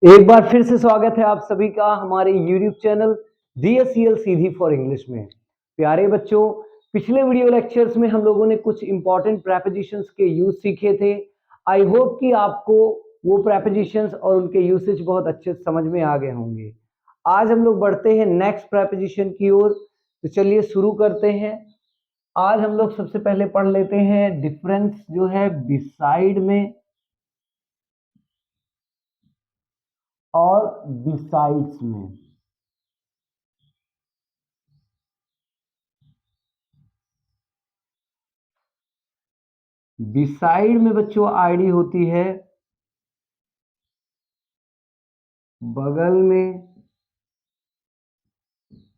एक बार फिर से स्वागत है आप सभी का हमारे YouTube channel DSCL Sidhi for English में। प्यारे बच्चों, पिछले वीडियो लेक्चर्स में हम लोगों ने कुछ इंपॉर्टेंट प्रेपोजिशंस के यूज सीखे थे। आई होप कि आपको वो प्रेपोजिशंस और उनके यूसेज बहुत अच्छे से समझ में आ गए होंगे। आज हम लोग बढ़ते हैं नेक्स्ट प्रेपोजिशन की ओर, तो चलिए शुरू करते हैं। आज हम लोग सबसे पहले पढ़ लेते हैं डिफरेंस जो है बिसाइड में और बिसाइड्स में। बिसाइड में बच्चों आईडी होती है बगल में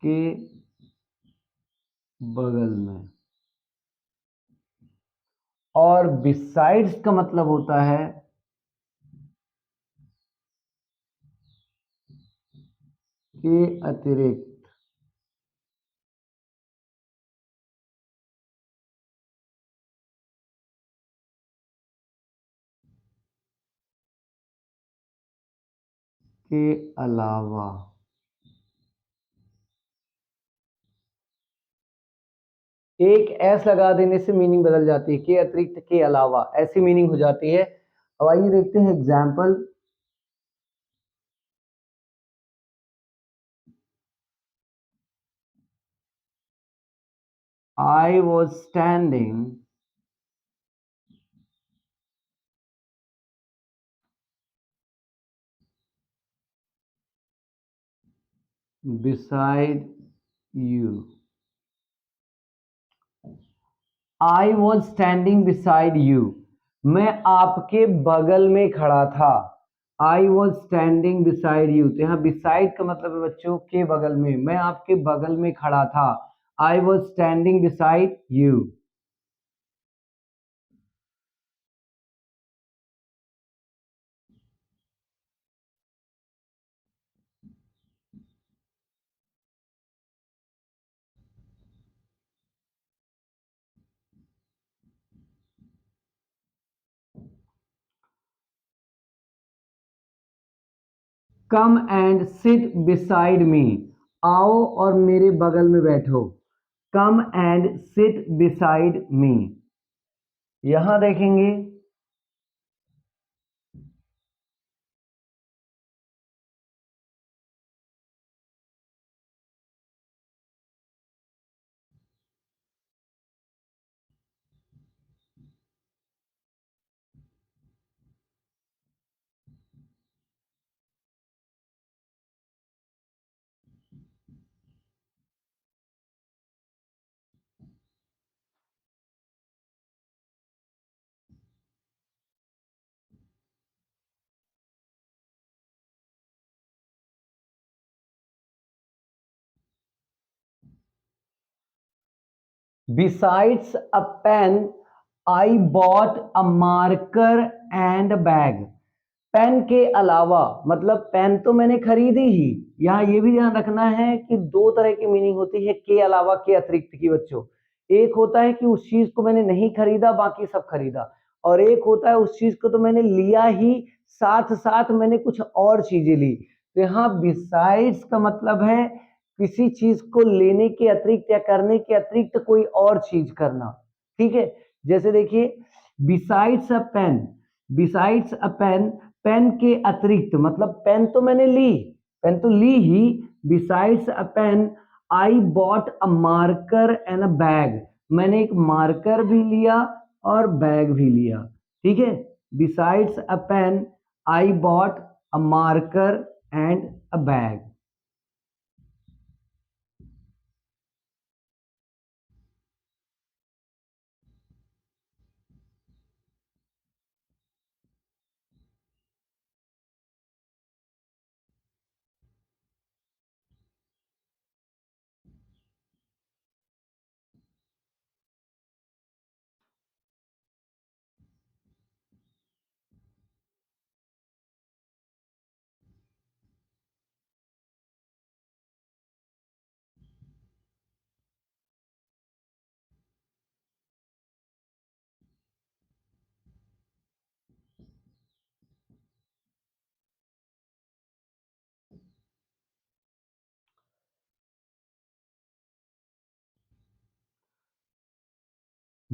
के बगल में, और बिसाइड्स का मतलब होता है के अतिरिक्त। के अलावा। एक एस लगा देने से मीनिंग बदल जाती है, के अतिरिक्त के अलावा ऐसी मीनिंग हो जाती है। अब आइए देखते हैं example. I was standing beside you। I was standing beside you, मैं आपके बगल में खड़ा था। I was standing beside you, तो यहाँ बिसाइड का मतलब है बच्चों के बगल में, मैं आपके बगल में खड़ा था। I was standing beside you. Come and sit beside me, आओ और मेरे बगल में बैठो। Come and sit beside me. यहां देखेंगे Besides a pen, I bought a marker and a bag। Pen के अलावा मतलब पेन तो मैंने खरीदी ही। यहाँ ये भी ध्यान रखना है कि दो तरह की मीनिंग होती है के अलावा के अतिरिक्त की बच्चों। एक होता है कि उस चीज को मैंने नहीं खरीदा बाकी सब खरीदा, और एक होता है उस चीज को तो मैंने लिया ही, साथ साथ मैंने कुछ और चीजें ली। तो यहाँ बिसाइड्स का मतलब है किसी चीज को लेने के अतिरिक्त या करने के अतिरिक्त कोई और चीज करना। ठीक है, जैसे देखिए besides a pen, besides a pen, pen के अतिरिक्त मतलब पेन तो मैंने ली, पेन तो ली ही। Besides a pen I bought a marker and a bag, मैंने एक मार्कर भी लिया और बैग भी लिया। ठीक है, besides a pen I bought a marker and a bag.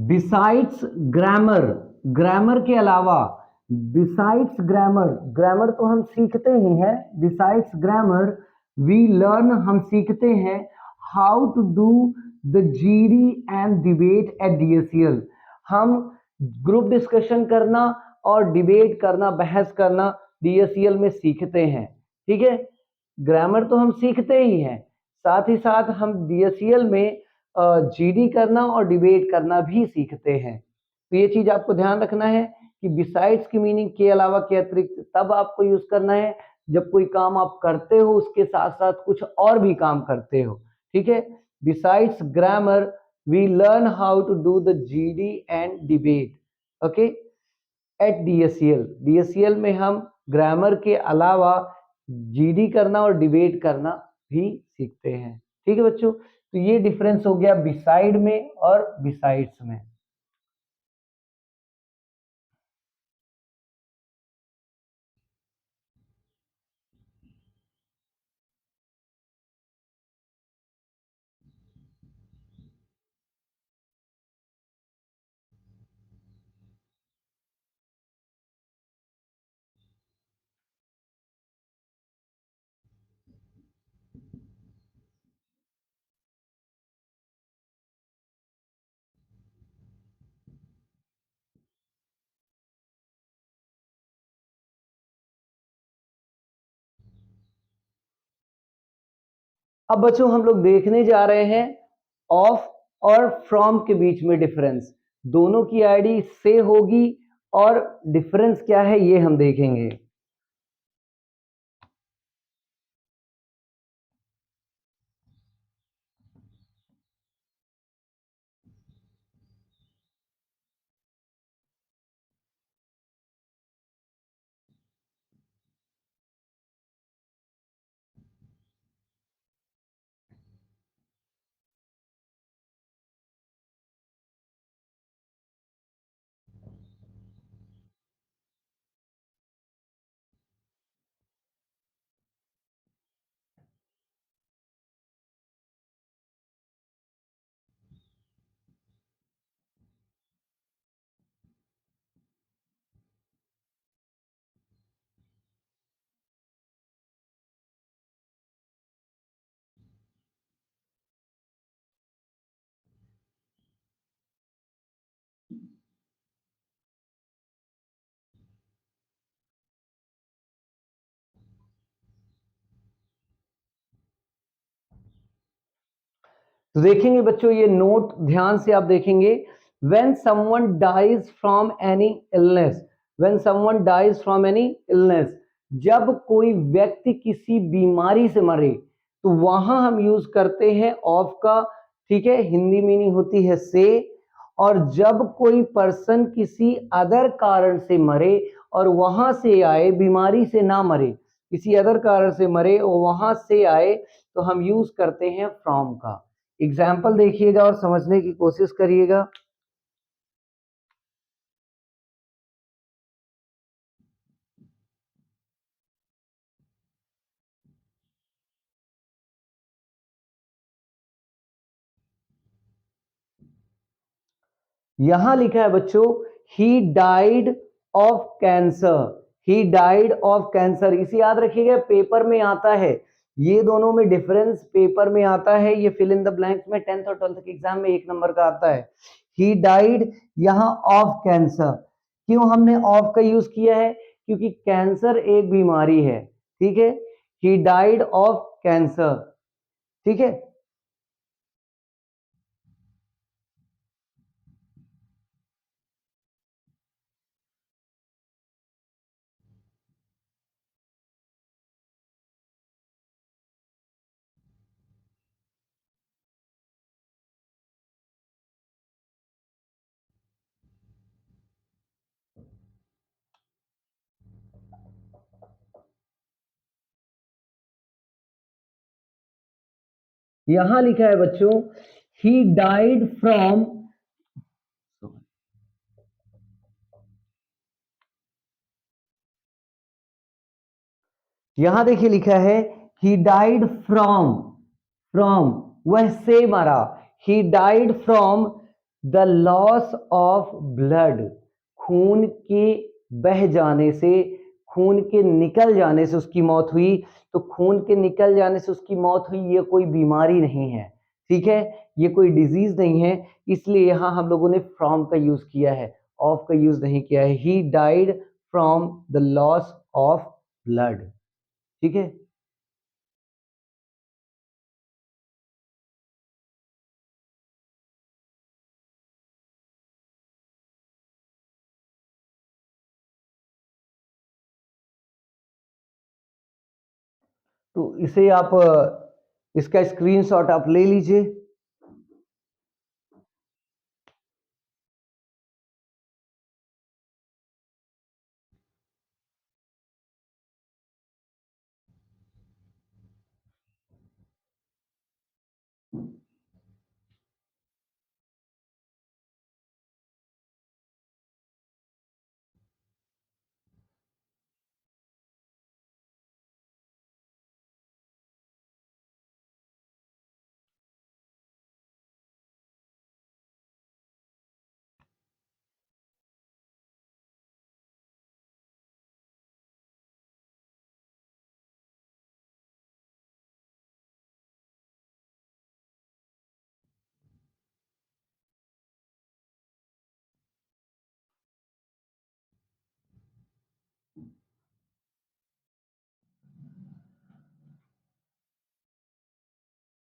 Besides grammar, grammar के अलावा, बिसाइड्स ग्रामर, ग्रामर तो हम सीखते ही हैं, बिसाइड्स ग्रामर वी लर्न, हम सीखते हैं how to do the GD and debate at DSCL, हम ग्रुप डिस्कशन करना और डिबेट करना, बहस करना डीएससीएल में सीखते हैं। ठीक है, ग्रामर तो हम सीखते ही हैं, साथ ही साथ हम डीएससीएल में जीडी करना और डिबेट करना भी सीखते हैं। तो ये चीज आपको ध्यान रखना है कि बिसाइड्स की मीनिंग के अलावा के अतिरिक्त तब आपको यूज करना है जब कोई काम आप करते हो उसके साथ साथ कुछ और भी काम करते हो। ठीक है, besides grammar we learn how to do the GD and debate, okay, at DSCL, DSCL में हम ग्रामर के अलावा जीडी करना और डिबेट करना भी सीखते हैं। ठीक है बच्चों, तो ये डिफरेंस हो गया बिसाइड में और बिसाइड्स में। अब बच्चों हम लोग देखने जा रहे हैं ऑफ और फ्रॉम के बीच में डिफरेंस, दोनों की आईडी से होगी और डिफरेंस क्या है ये हम देखेंगे। तो देखेंगे बच्चों, ये नोट ध्यान से आप देखेंगे, when someone dies from any illness, when someone dies from any illness, जब कोई व्यक्ति किसी बीमारी से मरे तो वहां हम यूज करते हैं ऑफ का। ठीक है, हिंदी मीनिंग होती है से। और जब कोई पर्सन किसी अदर कारण से मरे और वहां से आए, बीमारी से ना मरे, किसी अदर कारण से मरे और वहां से आए, तो हम यूज करते हैं फ्रॉम का। एग्जाम्पल देखिएगा और समझने की कोशिश करिएगा। यहां लिखा है बच्चों, he died of cancer, he died of cancer, इसे याद रखिएगा, पेपर में आता है, ये दोनों में डिफरेंस पेपर में आता है, ये फिल इन द ब्लैंक्स में 10th और 12th के एग्जाम में 1 नंबर का आता है। ही डाइड, यहां ऑफ कैंसर, क्यों हमने ऑफ का यूज किया है? क्योंकि कैंसर एक बीमारी है। ठीक है, ही डाइड ऑफ कैंसर। ठीक है, यहां लिखा है बच्चों, ही डाइड फ्रॉम, यहां देखिए लिखा है ही डाइड फ्रॉम, फ्रॉम वह से मरा, he died from the loss of blood, खून के बह जाने से, खून के निकल जाने से उसकी मौत हुई। तो खून के निकल जाने से उसकी मौत हुई, ये कोई बीमारी नहीं है, ठीक है, ये कोई डिजीज नहीं है, इसलिए यहां हम लोगों ने फ्रॉम का यूज किया है, ऑफ का यूज नहीं किया है। He died from the loss of blood, ठीक है। तो इसे आप इसका स्क्रीनशॉट आप ले लीजिए।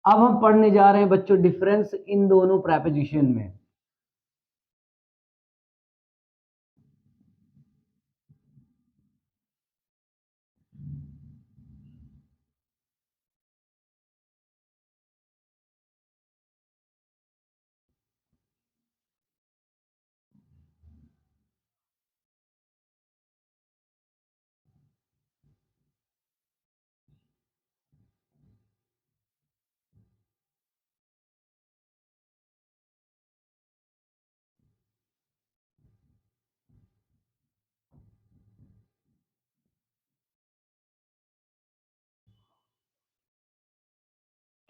अब हम पढ़ने जा रहे हैं बच्चों डिफरेंस इन दोनों प्रेपोजिशन में।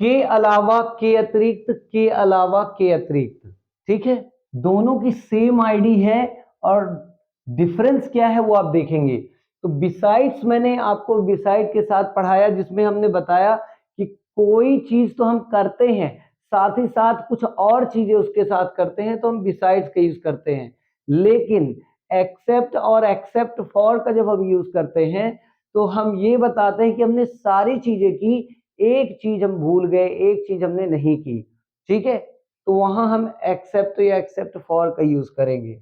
के अलावा, के अतिरिक्त, के अलावा, के अतिरिक्त, ठीक है। दोनों की सेम आईडी है, और डिफरेंस क्या है वो आप देखेंगे। तो बिसाइड्स मैंने आपको बिसाइड के साथ पढ़ाया, जिसमें हमने बताया कि कोई चीज तो हम करते हैं, साथ ही साथ कुछ और चीजें उसके साथ करते हैं, तो हम बिसाइड्स का यूज करते हैं। लेकिन एक्सेप्ट और एक्सेप्ट फॉर का जब हम यूज करते हैं, तो हम ये बताते हैं कि हमने सारी चीजें की, एक चीज हम भूल गए, एक चीज हमने नहीं की, ठीक है। तो वहां हम एक्सेप्ट या एक्सेप्ट फॉर का यूज करेंगे।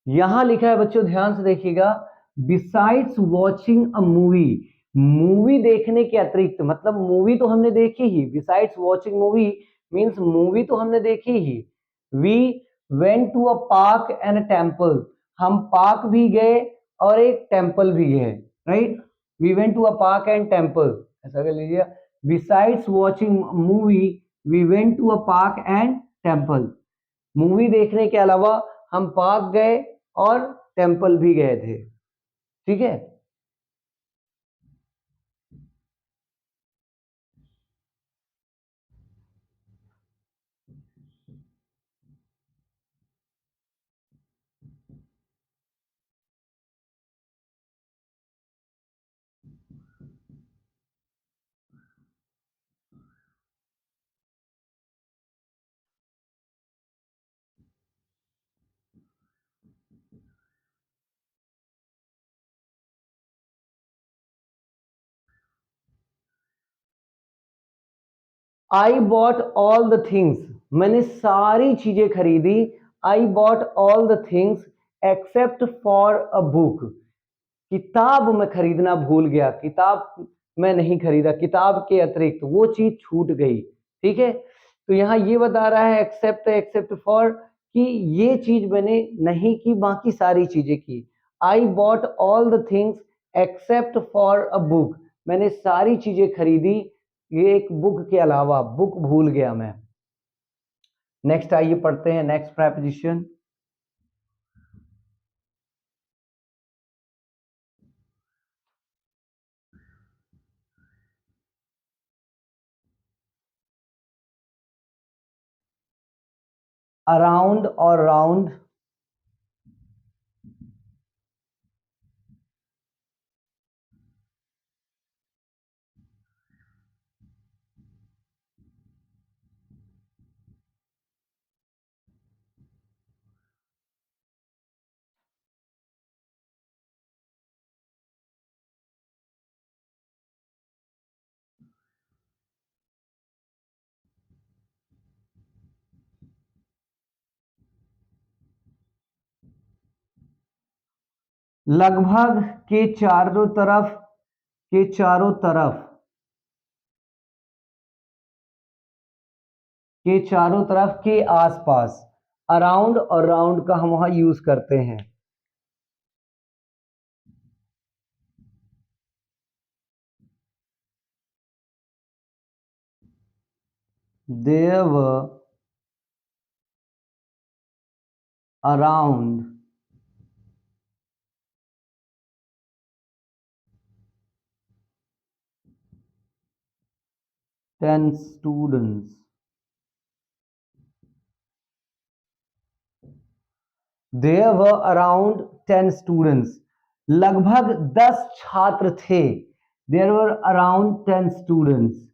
यहां लिखा है बच्चों, ध्यान से देखिएगा, besides watching a movie, movie देखने के अतिरिक्त, मतलब मूवी तो हमने देखी ही, besides watching movie means movie तो हमने देखी ही। We went to a park and temple, हम पार्क भी गए और एक टेम्पल भी गए, right. We went to a park and temple, ऐसा कर लीजिए। Besides watching movie, we went to a park and temple, movie देखने के अलावा हम पार्क गए और टेम्पल भी गए थे, ठीक है। I bought all the things, मैंने सारी चीजें खरीदी। I bought all the things except for a book, किताब मैं खरीदना भूल गया, किताब मैं नहीं खरीदा, किताब के अतिरिक्त वो चीज छूट गई। ठीक है, तो यहाँ ये बता रहा है एक्सेप्ट एक्सेप्ट फॉर कि ये चीज मैंने नहीं की, बाकी सारी चीजें की। I bought all the things except for a book, मैंने सारी चीजें खरीदी, ये एक बुक के अलावा, बुक भूल गया मैं। नेक्स्ट आइए पढ़ते हैं नेक्स्ट प्रेपोजिशन। अराउंड और राउंड। लगभग के चारों तरफ, के चारों तरफ, के चारों तरफ, के आसपास। अराउंड और राउंड का हम वहां यूज करते हैं। There were around 10 students. There were around 10 students, लगभग 10 छात्र थे। There were around 10 students.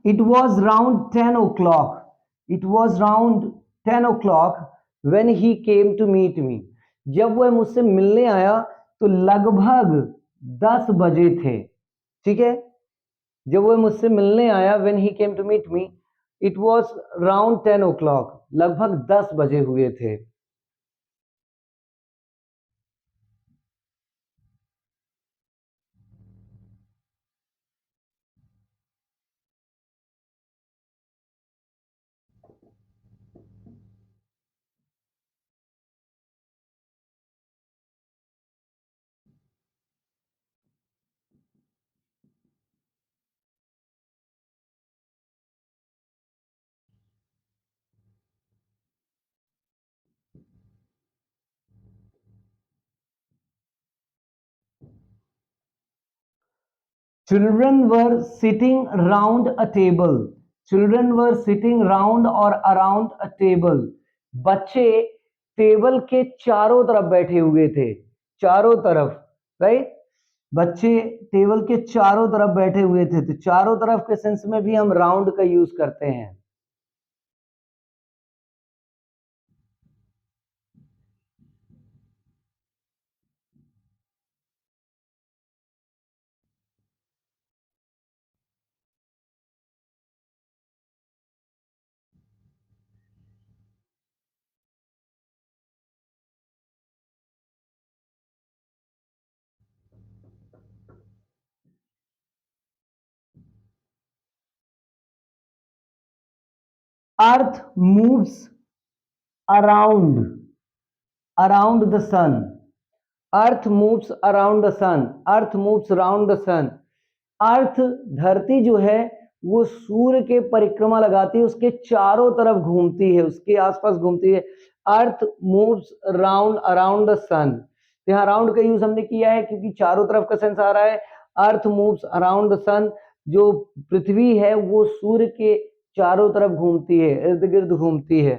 It was round 10 o'clock. It was round 10 o'clock when he came to meet me. जब वह मुझसे मिलने आया तो लगभग 10 बजे थे। ठीक है, जब वह मुझसे मिलने आया when he came to meet me, it was round 10 o'clock, लगभग 10 बजे हुए थे। Children were sitting round a table. Children were sitting round or around a table. बच्चे टेबल के चारों तरफ बैठे हुए थे, चारों तरफ, राइट। बच्चे टेबल के चारों तरफ बैठे हुए थे, तो चारों तरफ के सेंस में भी हम राउंड का यूज करते हैं। Earth moves around, around the sun. Earth moves around the sun, earth moves around the sun. Earth, धरती जो है वो सूर्य के परिक्रमा लगाती है, उसके चारों तरफ घूमती है, उसके आसपास घूमती है। Earth moves round around the sun. तो यहाँ अराउंड का यूज हमने किया है क्योंकि चारों तरफ का सेंस आ रहा है। अर्थ मूव्स अराउंड द सन, जो पृथ्वी है वो सूर्य के चारों तरफ घूमती है, इर्द गिर्द घूमती है।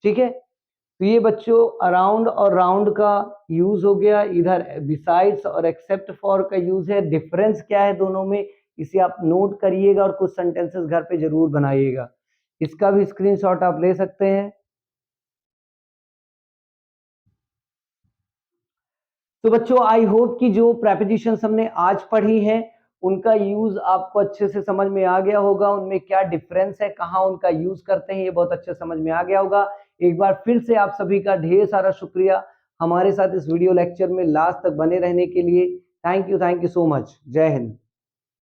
ठीक है, तो ये बच्चों अराउंड और राउंड का यूज हो गया। इधर बिसाइड्स और एक्सेप्ट फॉर का यूज है। डिफरेंस क्या है दोनों में, इसे आप नोट करिएगा और कुछ सेंटेंसेस घर पे जरूर बनाइएगा। इसका भी स्क्रीनशॉट आप ले सकते हैं। तो बच्चों आई होप कि जो प्रेपोजिशंस हमने आज पढ़ी हैं उनका यूज आपको अच्छे से समझ में आ गया होगा, उनमें क्या डिफरेंस है, कहाँ उनका यूज करते हैं, ये बहुत अच्छे समझ में आ गया होगा। एक बार फिर से आप सभी का ढेर सारा शुक्रिया हमारे साथ इस वीडियो लेक्चर में लास्ट तक बने रहने के लिए। Thank you so much. जय हिंद।